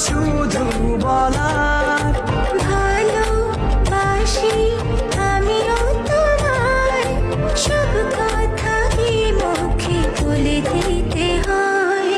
শুধু বলার ভালোবাসি আমিও তোমার, সব কথা কি মুখে বলে দিতে হয়?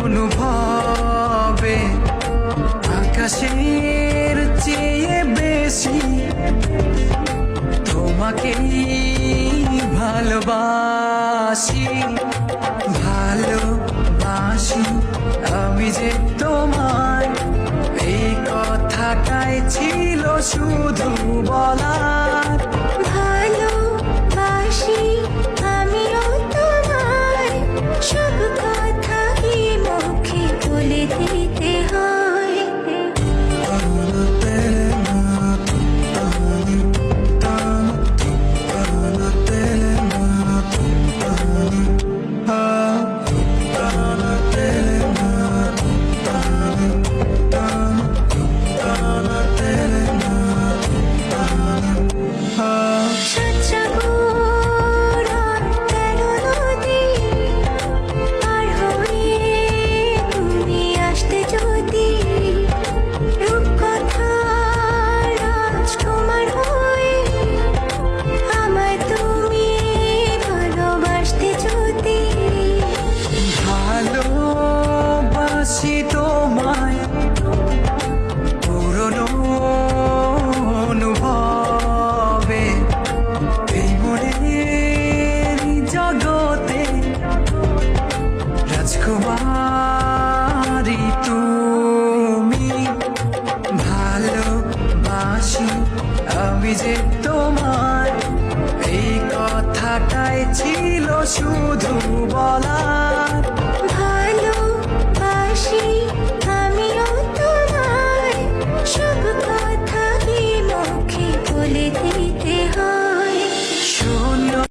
অনুভবে আকাশের চেয়ে বেশি তোমাকেই ভালোবাসি, ভালোবাসি আমি যে তোমায়। এই কথাটাই ছিল শুধু বলার ভালোবাসি আমিও তোমার, সব কথা কি মুখে বলে দিতে হয়? ভালোবাসি তোমায় পুরনো অনুভবে, এই মনের জগতে রাজকুমারী তুমি। ভালোবাসি আমি যে তোমায়, এই কথাটাই ছিল শুধু বলা।